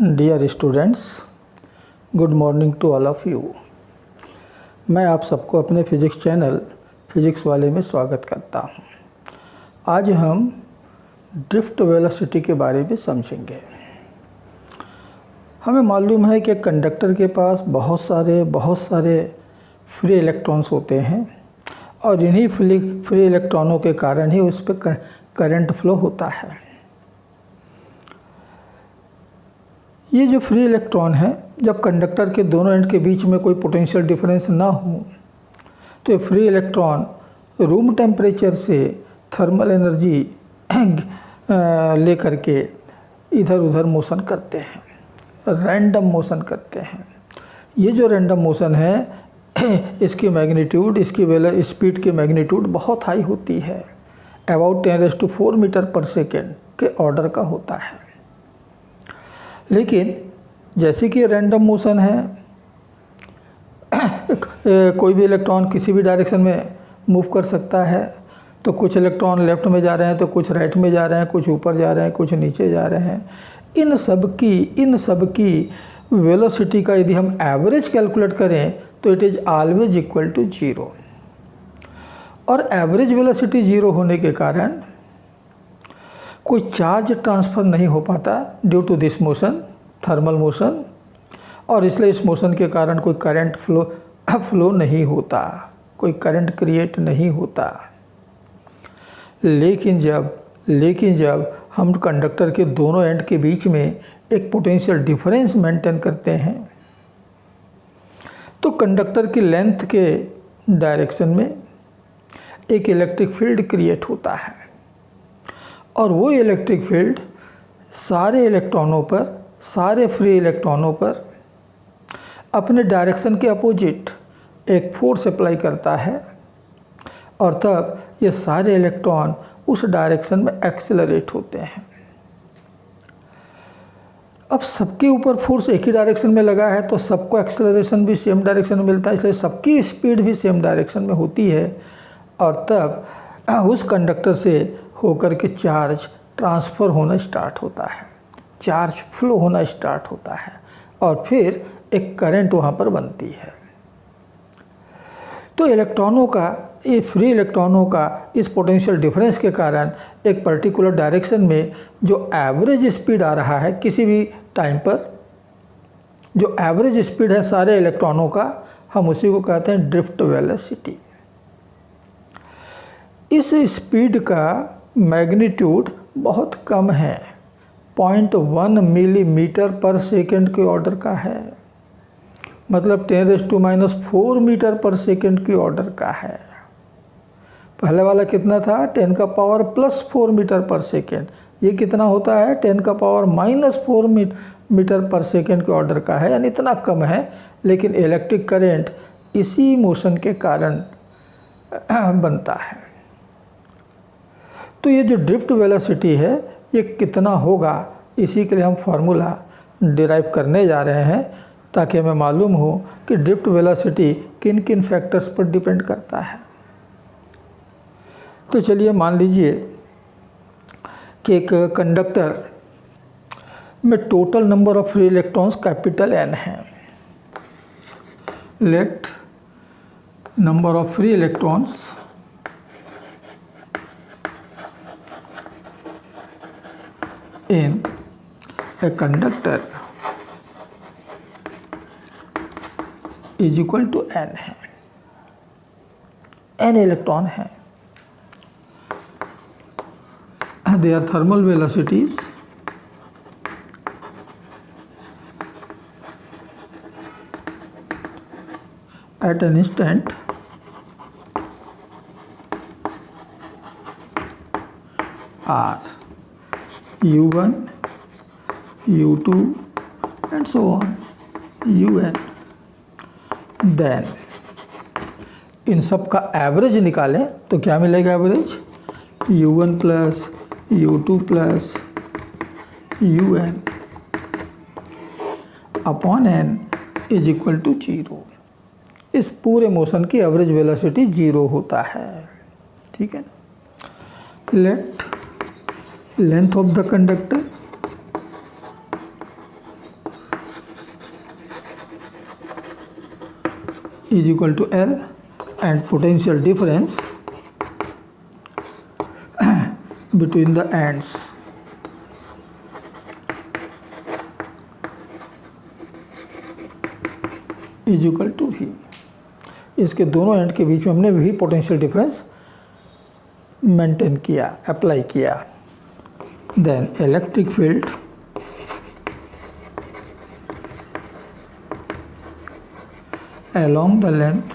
Dear students, good morning to all of you. मैं आप सबको अपने फिज़िक्स चैनल फिज़िक्स वाले में स्वागत करता हूं। आज हम ड्रिफ्ट वेलोसिटी के बारे में समझेंगे। हमें मालूम है कि कंडक्टर के पास बहुत सारे फ्री इलेक्ट्रॉन्स होते हैं और इन्हीं फ्री इलेक्ट्रॉनों के कारण ही उस पर करंट फ्लो होता है। ये जो फ्री इलेक्ट्रॉन है, जब कंडक्टर के दोनों एंड के बीच में कोई पोटेंशियल डिफरेंस ना हो तो ये फ्री इलेक्ट्रॉन रूम टेम्परेचर से थर्मल एनर्जी लेकर के इधर उधर मोशन करते हैं, रैंडम मोशन करते हैं। ये जो रैंडम मोशन है इसकी मैग्नीट्यूड, इसकी स्पीड की मैग्नीट्यूड बहुत हाई होती है, अबाउट 10⁴ मीटर पर सेकेंड के ऑर्डर का होता है। लेकिन जैसे कि रैंडम मोशन है, कोई भी इलेक्ट्रॉन किसी भी डायरेक्शन में मूव कर सकता है, तो कुछ इलेक्ट्रॉन लेफ्ट में जा रहे हैं तो कुछ राइट में जा रहे हैं, कुछ ऊपर जा रहे हैं, कुछ नीचे जा रहे हैं। इन सब की वेलोसिटी का यदि हम एवरेज कैलकुलेट करें तो it is always equal to 0। और एवरेज वेलोसिटी 0 होने के कारण कोई चार्ज ट्रांसफ़र नहीं हो पाता due to this motion, thermal motion, और इसलिए इस मोशन के कारण कोई करंट फ्लो नहीं होता, कोई करंट क्रिएट नहीं होता। लेकिन जब हम कंडक्टर के दोनों एंड के बीच में एक पोटेंशियल डिफरेंस मेंटेन करते हैं तो कंडक्टर की लेंथ के डायरेक्शन में एक इलेक्ट्रिक फील्ड क्रिएट होता है और वो इलेक्ट्रिक फील्ड सारे फ्री इलेक्ट्रॉनों पर अपने डायरेक्शन के अपोजिट एक फोर्स अप्लाई करता है और तब ये सारे इलेक्ट्रॉन उस डायरेक्शन में एक्सेलरेट होते हैं। अब सबके ऊपर फोर्स एक ही डायरेक्शन में लगा है तो सबको एक्सेलरेशन भी सेम डायरेक्शन में मिलता है, इसलिए सबकी स्पीड भी सेम डायरेक्शन में होती है और तब उस कंडक्टर से होकर के चार्ज ट्रांसफ़र होना स्टार्ट होता है, चार्ज फ्लो होना स्टार्ट होता है और फिर एक करंट वहाँ पर बनती है। तो फ्री इलेक्ट्रॉनों का इस पोटेंशियल डिफरेंस के कारण एक पर्टिकुलर डायरेक्शन में जो एवरेज स्पीड आ रहा है किसी भी टाइम पर, जो एवरेज स्पीड है सारे इलेक्ट्रॉनों का, हम उसी को कहते हैं ड्रिफ्ट वेलोसिटी। इस स्पीड का मैग्नीट्यूड बहुत कम है, 0.1 मिलीमीटर पर सेकेंड के ऑर्डर का है, मतलब 10⁻⁴ मीटर पर सेकेंड की ऑर्डर का है। पहले वाला कितना था? 10⁻+4 मीटर पर सेकेंड। ये कितना होता है? 10⁻⁻4 मीटर पर सेकेंड के ऑर्डर का है, यानी इतना कम है। लेकिन इलेक्ट्रिक करंट इसी मोशन के कारण बनता है। तो ये जो ड्रिफ्ट वेलोसिटी है ये कितना होगा, इसी के लिए हम फार्मूला डिराइव करने जा रहे हैं ताकि हमें मालूम हो कि ड्रिफ्ट वेलोसिटी किन किन फैक्टर्स पर डिपेंड करता है। तो चलिए मान लीजिए कि एक कंडक्टर में total number of free electrons capital N है। Let number of free electrons in a conductor is equal to N है, N इलेक्ट्रॉन है। Their thermal velocities at an instant are U1, U2 and so on, UN। Then इन सब का average निकालें तो क्या मिलेगा? Average U1 plus U2 plus UN upon N is equal to 0। इस पूरे मोशन की एवरेज वेलोसिटी 0 होता है, ठीक है ना। Let length of the conductor is equal to L and potential difference between the ends is equal to V। इसके दोनों एंड के बीच में हमने V पोटेंशियल डिफरेंस मेंटेन किया, अप्लाई किया। Then electric field along the length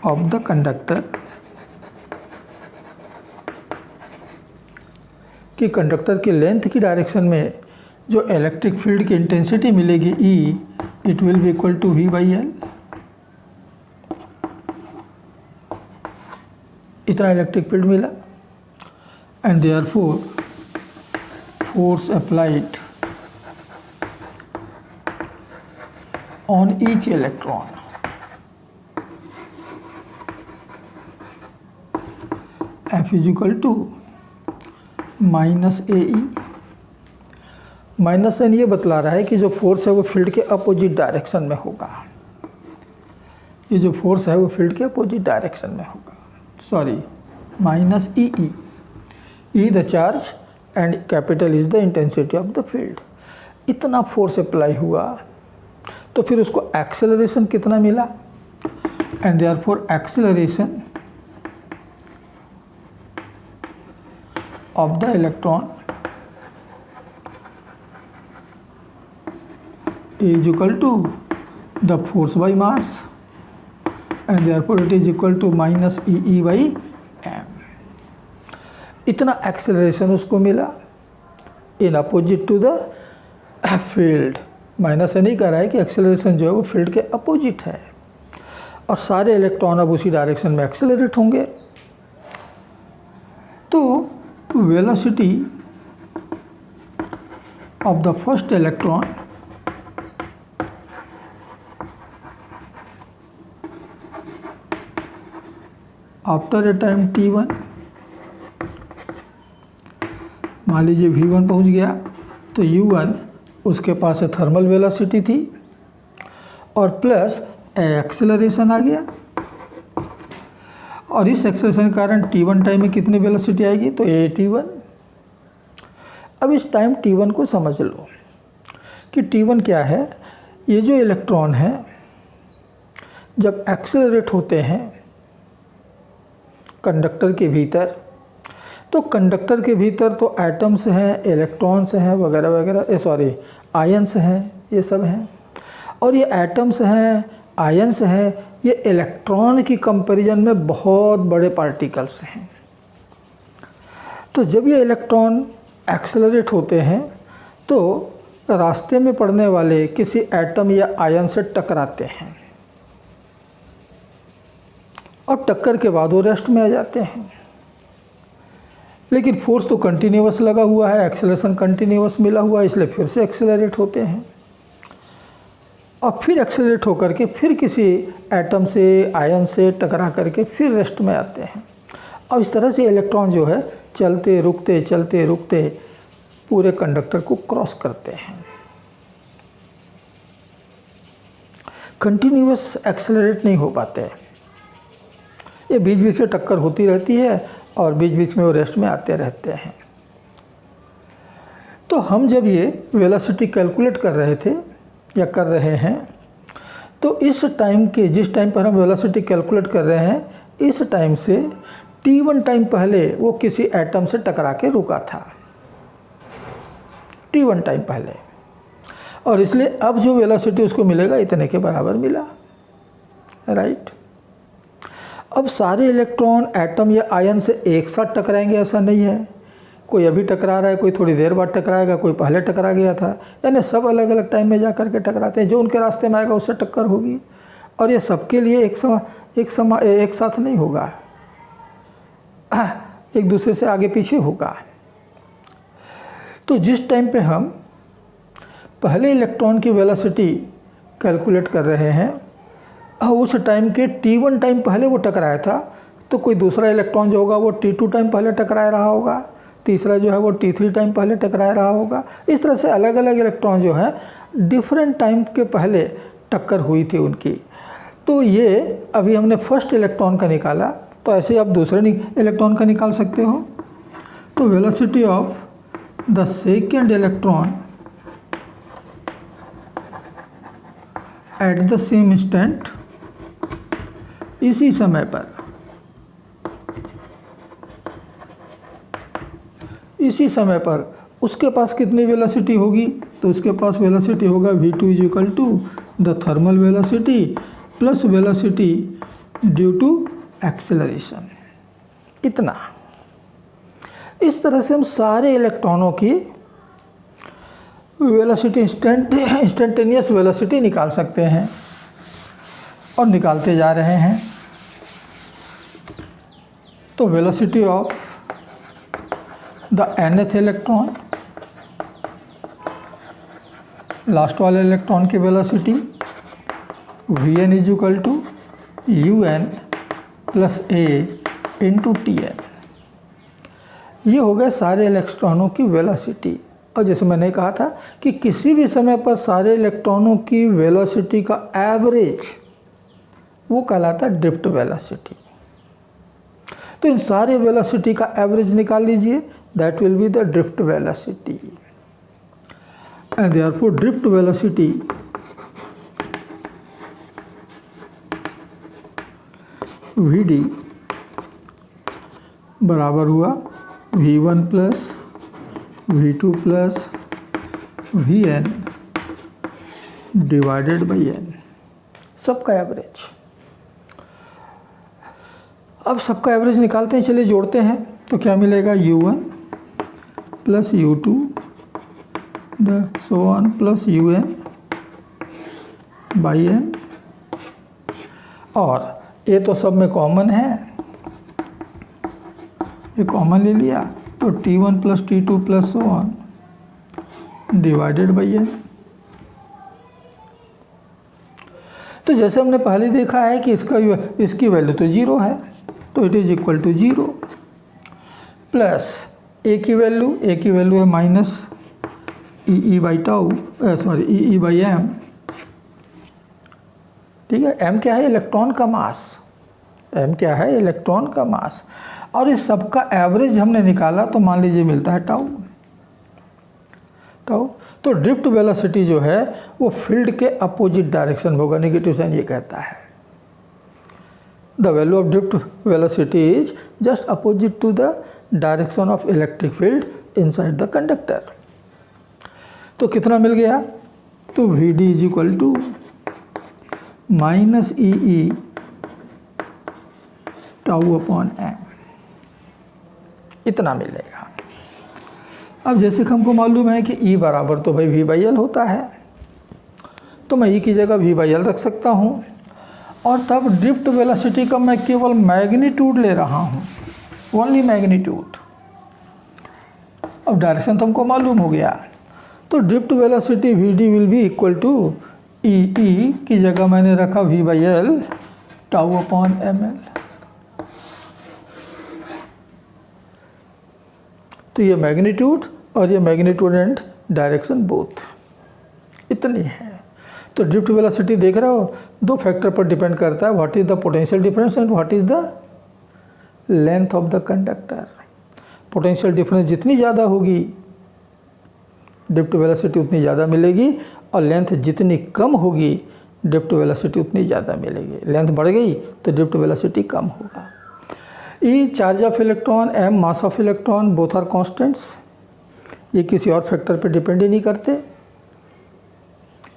of the conductor, कि conductor की length की डायरेक्शन में जो इलेक्ट्रिक फील्ड की इंटेंसिटी मिलेगी E, it will be equal to V by L। इतना इलेक्ट्रिक फील्ड मिला and therefore force applied on each electron F is equal to minus AE। Minus N ये बतला रहा है कि जो फोर्स है वो फील्ड के अपोजिट डायरेक्शन में होगा। ये जो फोर्स है वो फील्ड के अपोजिट डायरेक्शन में होगा। Sorry, minus EE, E the charge and capital is the intensity of the field. इतना फोर्स अप्लाई हुआ तो फिर उसको एक्सेलरेशन कितना मिला, and therefore acceleration of the electron is equal to the force by mass and therefore it is equal to minus EE by m। इतना acceleration उसको मिला in opposite to the field. Minus से नहीं कह रहा है कि एक्सेलरेशन जो है वो फील्ड के अपोजिट है और सारे इलेक्ट्रॉन अब उसी डायरेक्शन में एक्सेलरेट होंगे। तो velocity of the first electron after a time t1, मान लीजिए v1 पहुंच गया तो u1 उसके पास थर्मल वेलोसिटी थी और प्लस एक्सेलरेशन आ गया, और इस एक्सेलरेशन के कारण t1 टाइम में कितनी वेलोसिटी आएगी, तो at1। अब इस टाइम t1 को समझ लो कि t1 क्या है। ये जो इलेक्ट्रॉन है जब एक्सेलरेट होते हैं कंडक्टर के भीतर, तो कंडक्टर के भीतर तो एटम्स हैं, इलेक्ट्रॉन्स हैं वगैरह वगैरह, सॉरी आयंस हैं, ये सब हैं। और ये एटम्स हैं, आयंस हैं, ये इलेक्ट्रॉन की कंपैरिजन में बहुत बड़े पार्टिकल्स हैं। तो जब ये इलेक्ट्रॉन एक्सेलरेट होते हैं तो रास्ते में पड़ने वाले किसी एटम या आयन से टकराते हैं और टक्कर के बाद वो रेस्ट में आ जाते हैं। लेकिन फोर्स तो कंटिन्यूअस लगा हुआ है, एक्सेलरेशन कंटिन्यूअस मिला हुआ है, इसलिए फिर से एक्सेलरेट होते हैं और फिर एक्सेलरेट होकर के फिर किसी एटम से, आयन से टकरा करके फिर रेस्ट में आते हैं। और इस तरह से इलेक्ट्रॉन जो है चलते रुकते पूरे कंडक्टर को क्रॉस करते हैं। कंटिन्यूअस एक्सेलरेट नहीं हो पाते, ये बीच बीच में टक्कर होती रहती है और बीच बीच में वो रेस्ट में आते रहते हैं। तो हम जब ये वेलोसिटी कैलकुलेट कर रहे थे या कर रहे हैं, तो इस टाइम के जिस टाइम पर हम वेलोसिटी कैलकुलेट कर रहे हैं, इस टाइम से t1 टाइम पहले वो किसी एटम से टकरा के रुका था, t1 टाइम पहले, और इसलिए अब जो वेलोसिटी उसको मिलेगा इतने के बराबर मिला, राइट। अब सारे इलेक्ट्रॉन, एटम या आयन से एक साथ टकराएंगे ऐसा नहीं है, कोई अभी टकरा रहा है, कोई थोड़ी देर बाद टकराएगा, कोई पहले टकरा गया था, यानी सब अलग अलग टाइम में जा कर के टकराते हैं। जो उनके रास्ते में आएगा उससे टक्कर होगी, और ये सबके लिए एक साथ नहीं होगा, एक दूसरे से आगे पीछे होगा। तो जिस टाइम पे हम पहले इलेक्ट्रॉन की वेलोसिटी कैलकुलेट कर रहे हैं, उस टाइम के t1 टाइम पहले वो टकराया था, तो कोई दूसरा इलेक्ट्रॉन जो होगा वो t2 टाइम पहले टकराया रहा होगा, तीसरा जो है वो T3 टाइम पहले टकरा रहा होगा। इस तरह से अलग अलग इलेक्ट्रॉन जो है डिफरेंट टाइम के पहले टक्कर हुई थी उनकी। तो ये अभी हमने फर्स्ट इलेक्ट्रॉन का निकाला, तो ऐसे आप दूसरे इलेक्ट्रॉन का निकाल सकते हो। तो velocity of the second electron at the same instant, इसी समय पर, इसी समय पर उसके पास कितनी वेलोसिटी होगी? तो उसके पास वेलोसिटी होगा v2 is equal to the thermal velocity plus velocity due to acceleration. इतना। इस तरह से हम सारे इलेक्ट्रॉनों की वेलोसिटी इंस्टेंटेनियस वेलोसिटी निकाल सकते हैं और निकालते जा रहे हैं। तो velocity of the nth electron, last वाले इलेक्ट्रॉन की velocity Vn is equal to UN plus A into Tn। ये हो गए सारे इलेक्ट्रॉनों की वेलोसिटी। और जैसे मैंने कहा था कि किसी भी समय पर सारे इलेक्ट्रॉनों की वेलोसिटी का एवरेज वो कहलाता है ड्रिफ्ट वेलोसिटी। तो इन सारे वेलोसिटी का एवरेज निकाल लीजिए, that will be the drift velocity. And therefore drift velocity Vd बराबर हुआ V1 plus V2 plus Vn divided by n, सबका एवरेज। अब सबका एवरेज निकालते हैं, चलिए जोड़ते हैं। तो क्या मिलेगा? U1 plus U2 the so on plus UN by n। और ये तो सब में कॉमन है, ये कॉमन ले लिया, तो T1 plus T2 plus so on divided by n। तो जैसे हमने पहले देखा है कि इसकी वैल्यू तो 0 है, तो it is equal to 0 plus A की वैल्यू है minus E by tau, sorry E by M. ठीक है, एम क्या है? इलेक्ट्रॉन का मास। एम क्या है? इलेक्ट्रॉन का मास। और इस सब का एवरेज हमने निकाला तो मान लीजिए मिलता है टाउ। तो ड्रिफ्ट वेलोसिटी जो है वो फील्ड के अपोजिट डायरेक्शन में होगा, नेगेटिव साइन ये कहता है। The value of drift velocity is just opposite to the direction of electric field inside the conductor. तो कितना मिल गया? तो Vd is equal to minus E tau upon M, इतना मिलेगा। अब जैसे कि हमको मालूम है कि E बराबर तो भाई V बाई एल होता है, तो मैं E की जगह V बाई एल रख सकता हूँ। और तब ड्रिफ्ट वेलोसिटी का मैं केवल मैग्नीट्यूड ले रहा हूँ, ओनली मैग्नीट्यूड। अब डायरेक्शन तो हमको मालूम हो गया, तो drift velocity Vd will be equal to E की जगह मैंने रखा V by L tau upon M L. तो ये मैग्नीट्यूड और ये मैग्नीट्यूड एंड डायरेक्शन बोथ इतनी है। तो ड्रिफ्ट वेलोसिटी देख रहे हो, दो फैक्टर पर डिपेंड करता है, what is the potential difference and what is the length of the conductor. Potential difference जितनी ज़्यादा होगी ड्रिफ्ट वेलोसिटी उतनी ज़्यादा मिलेगी, और लेंथ जितनी कम होगी ड्रिफ्ट वेलोसिटी उतनी ज़्यादा मिलेगी। लेंथ बढ़ गई तो ड्रिफ्ट वेलोसिटी कम होगा। E charge of electron, M mass of electron, both are constants. ये किसी और फैक्टर पे डिपेंड ही नहीं करते।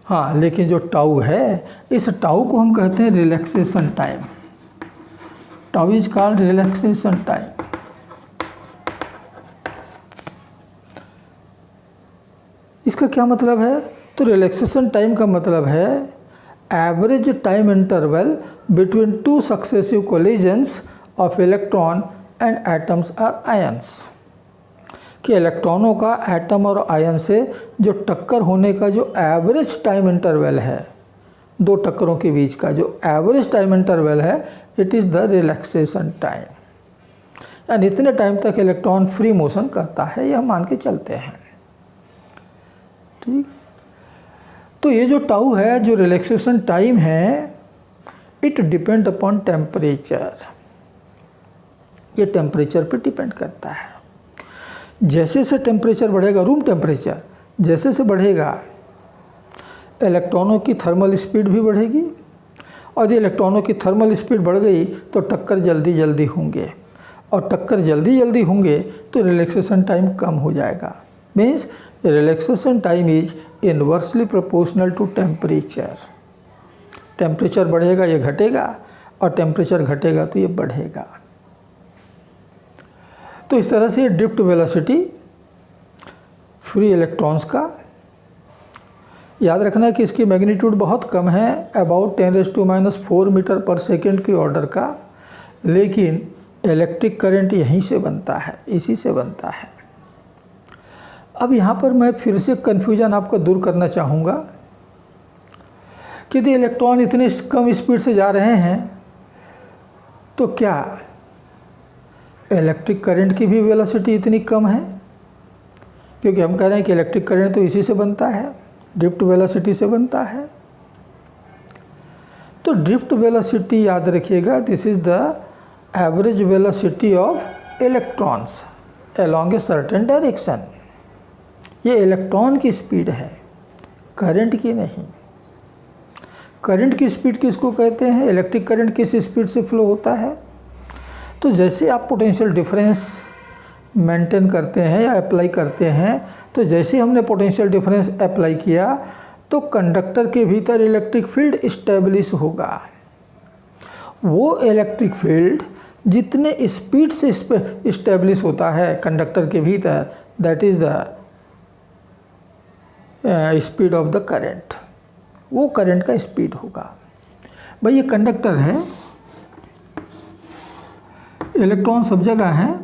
हाँ, लेकिन जो टाउ है, इस टाउ को हम कहते हैं relaxation time. Tau is called relaxation time. इसका क्या मतलब है? तो रिलैक्सेशन टाइम का मतलब है average time interval between two successive collisions of electron and atoms और आयंस। कि इलेक्ट्रॉनों का एटम और आयन से जो टक्कर होने का जो एवरेज टाइम इंटरवल है, दो टक्करों के बीच का जो एवरेज टाइम इंटरवल है, it is the relaxation time. यानी इतने टाइम तक इलेक्ट्रॉन फ्री मोशन करता है, ये हम मान के चलते हैं। ठीक, तो ये जो टाउ है, जो रिलैक्सेशन टाइम है, इट डिपेंड अपॉन टेम्परेचर, ये टेम्परेचर पे डिपेंड करता है। जैसे से टेम्परेचर बढ़ेगा, रूम टेम्परेचर जैसे से बढ़ेगा, इलेक्ट्रॉनों की थर्मल स्पीड भी बढ़ेगी, और यदि इलेक्ट्रॉनों की थर्मल स्पीड बढ़ गई तो टक्कर जल्दी जल्दी होंगे, और टक्कर जल्दी जल्दी होंगे तो रिलैक्सेशन टाइम कम हो जाएगा। Means relaxation time is inversely proportional to temperature. Temperature बढ़ेगा ये घटेगा, और टेम्परेचर घटेगा तो ये बढ़ेगा। तो इस तरह से ड्रिफ्ट वेलोसिटी फ्री इलेक्ट्रॉन्स का, याद रखना कि इसकी मैग्नीट्यूड बहुत कम है, अबाउट 10⁻⁴ मीटर पर सेकेंड के ऑर्डर का, लेकिन इलेक्ट्रिक करंट यहीं से बनता है, इसी से बनता है। अब यहाँ पर मैं फिर से कन्फ्यूजन आपका दूर करना चाहूँगा कि यदि इलेक्ट्रॉन इतनी कम स्पीड से जा रहे हैं तो क्या इलेक्ट्रिक करंट की भी वेलोसिटी इतनी कम है? क्योंकि हम कह रहे हैं कि इलेक्ट्रिक करंट तो इसी से बनता है, ड्रिफ्ट वेलोसिटी से बनता है। तो ड्रिफ्ट वेलोसिटी याद रखिएगा, this is the average velocity of electrons along a certain direction. ये इलेक्ट्रॉन की स्पीड है, करंट की नहीं। करंट की स्पीड किसको कहते हैं? इलेक्ट्रिक करंट किस स्पीड से फ्लो होता है? तो जैसे आप पोटेंशियल डिफरेंस मेंटेन करते हैं या अप्लाई करते हैं, तो जैसे हमने पोटेंशियल डिफरेंस अप्लाई किया तो कंडक्टर के भीतर इलेक्ट्रिक फील्ड इस्टेब्लिश होगा। वो इलेक्ट्रिक फील्ड जितने स्पीड से इस्टेब्लिश होता है कंडक्टर के भीतर, that is the speed of the current, वो करंट का स्पीड होगा। भाई ये कंडक्टर है, इलेक्ट्रॉन सब जगह हैं,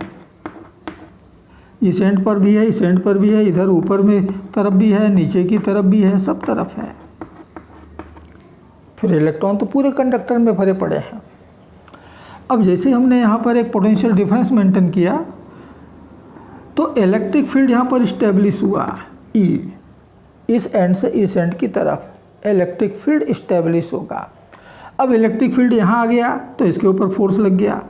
इस एंड पर भी है, इस एंड पर भी है, इधर ऊपर में तरफ भी है, नीचे की तरफ भी है, सब तरफ है। फिर इलेक्ट्रॉन तो पूरे कंडक्टर में भरे पड़े हैं। अब जैसे हमने यहाँ पर एक पोटेंशियल डिफरेंस मेंटेन किया तो इलेक्ट्रिक फील्ड यहाँ पर इस्टेब्लिश हुआ, ई, इस एंड से इस एंड की तरफ इलेक्ट्रिक फील्ड इस्टेब्लिश होगा। अब इलेक्ट्रिक फील्ड यहाँ आ गया तो इसके ऊपर फोर्स लग गया,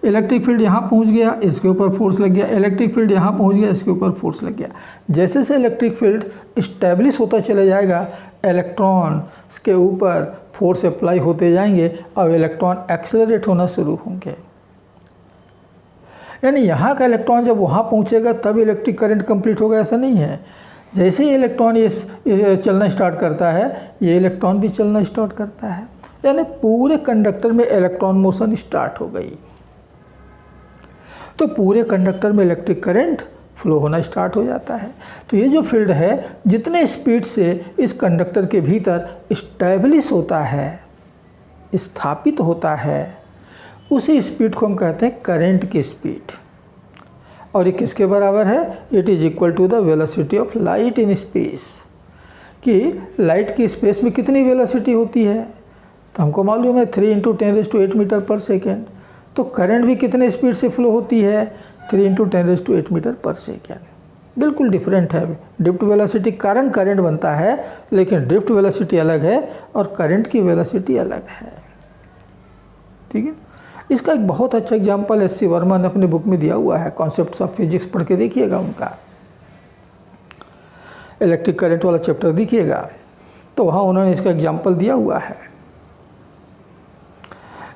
इलेक्ट्रिक फील्ड यहाँ पहुँच गया, इसके ऊपर फोर्स लग गया, इलेक्ट्रिक फील्ड यहाँ पहुँच गया, इसके ऊपर फोर्स लग गया। जैसे से इलेक्ट्रिक फील्ड इस्टेब्लिश होता चला जाएगा, इलेक्ट्रॉन के ऊपर फोर्स अप्लाई होते जाएंगे और इलेक्ट्रॉन एक्सेलरेट होना शुरू होंगे। यानी यहाँ का इलेक्ट्रॉन जब वहाँ पहुँचेगा तब इलेक्ट्रिक करंट कंप्लीट होगा, ऐसा नहीं है। जैसे ही इलेक्ट्रॉन ये चलना स्टार्ट करता है, ये इलेक्ट्रॉन भी चलना स्टार्ट करता है, यानी पूरे कंडक्टर में इलेक्ट्रॉन मोशन स्टार्ट हो गई। तो पूरे कंडक्टर में इलेक्ट्रिक करंट फ्लो होना स्टार्ट हो जाता है। तो ये जो फील्ड है जितने स्पीड से इस कंडक्टर के भीतर इस्टेब्लिश होता है, स्थापित होता है, उसी स्पीड को हम कहते हैं करंट की स्पीड। और ये किसके बराबर है? It is equal to the velocity of light in space. कि लाइट की स्पेस में कितनी वेलोसिटी होती है? तो हमको मालूम है 3 × 10⁸ मीटर पर सेकेंड। तो करंट भी कितने स्पीड से फ्लो होती है? 3 × 10⁸ मीटर पर सेकेंड। बिल्कुल डिफरेंट है। ड्रिफ्ट वेलोसिटी कारण करंट बनता है, लेकिन ड्रिफ्ट वेलोसिटी अलग है और करंट की वेलोसिटी अलग है। ठीक है, इसका एक बहुत अच्छा एग्जाम्पल एस.सी. वर्मा ने अपने बुक में दिया हुआ है, कॉन्सेप्ट्स ऑफ फिजिक्स पढ़ के देखिएगा, उनका इलेक्ट्रिक करंट वाला चैप्टर देखिएगा, तो वहाँ उन्होंने इसका एग्जाम्पल दिया हुआ है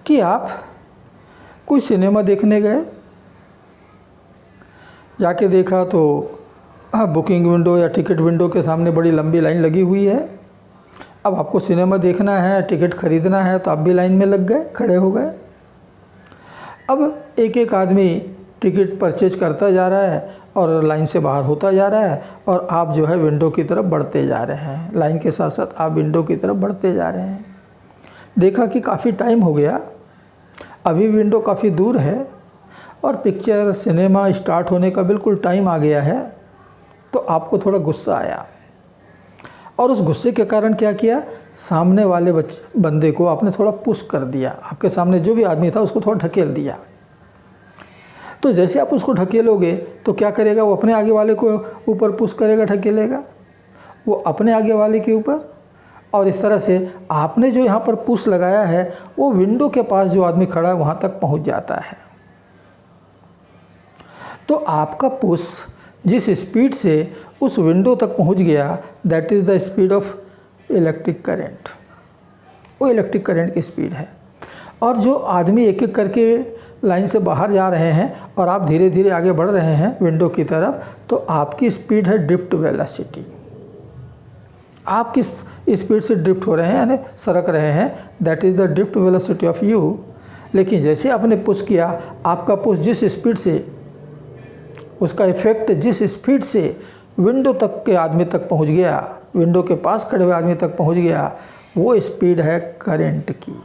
कि आप कोई सिनेमा देखने गए, जाके देखा तो बुकिंग विंडो या टिकट विंडो के सामने बड़ी लंबी लाइन लगी हुई है। अब आपको सिनेमा देखना है, टिकट खरीदना है, तो आप भी लाइन में लग गए, खड़े हो गए। अब एक एक आदमी टिकट परचेज करता जा रहा है और लाइन से बाहर होता जा रहा है, और आप जो है विंडो की तरफ बढ़ते जा रहे हैं। लाइन के साथ साथ आप विंडो की तरफ बढ़ते जा रहे हैं। देखा कि काफ़ी टाइम हो गया, अभी विंडो काफ़ी दूर है और पिक्चर सिनेमा स्टार्ट होने का बिल्कुल टाइम आ गया है। तो आपको थोड़ा गुस्सा आया, और उस गुस्से के कारण क्या किया, सामने वाले बंदे को आपने थोड़ा पुश कर दिया। आपके सामने जो भी आदमी था उसको थोड़ा ढकेल दिया। तो जैसे आप उसको ढकेलोगे तो क्या करेगा, वो अपने आगे वाले को ऊपर पुश करेगा, ढकेलेगा, वो अपने आगे वाले के ऊपर। और इस तरह से आपने जो यहाँ पर पुश लगाया है वो विंडो के पास जो आदमी खड़ा है वहाँ तक पहुँच जाता है। तो आपका पुश जिस स्पीड से उस विंडो तक पहुँच गया, that is the speed of electric current. वो इलेक्ट्रिक करंट की स्पीड है। और जो आदमी एक एक करके लाइन से बाहर जा रहे हैं और आप धीरे धीरे आगे बढ़ रहे हैं विंडो की तरफ, तो आपकी स्पीड है ड्रिफ्ट वेलोसिटी। आप किस स्पीड से ड्रिफ्ट हो रहे हैं, यानी सरक रहे हैं, that is the drift velocity of you. लेकिन जैसे आपने पुश किया, आपका पुश जिस स्पीड से, उसका इफेक्ट जिस स्पीड से विंडो तक के आदमी तक पहुंच गया, विंडो के पास खड़े हुए आदमी तक पहुंच गया, वो स्पीड है करंट की।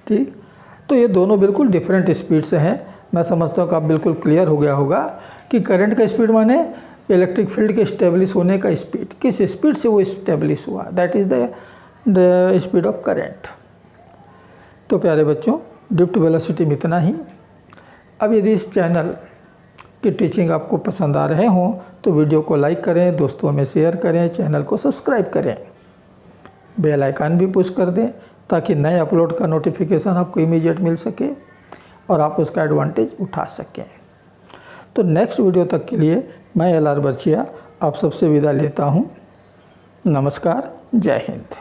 ठीक, तो ये दोनों बिल्कुल डिफरेंट स्पीड से हैं। मैं समझता हूँ कि आप बिल्कुल क्लियर हो गया होगा कि करंट का स्पीड माने इलेक्ट्रिक फील्ड के इस्टेब्लिश होने का स्पीड, किस स्पीड से वो इस्टेब्लिश हुआ, that is the speed of current. तो प्यारे बच्चों, ड्रिफ्ट वेलोसिटी में इतना ही। अब यदि इस चैनल की टीचिंग आपको पसंद आ रहे हों तो वीडियो को लाइक करें, दोस्तों में शेयर करें, चैनल को सब्सक्राइब करें, बेल आइकन भी पुश कर दें ताकि नए अपलोड का नोटिफिकेशन आपको इमीडिएट मिल सके और आप उसका एडवांटेज उठा सकें। तो नेक्स्ट वीडियो तक के लिए मैं LR बर्चिया आप सबसे विदा लेता हूँ। नमस्कार, जय हिंद।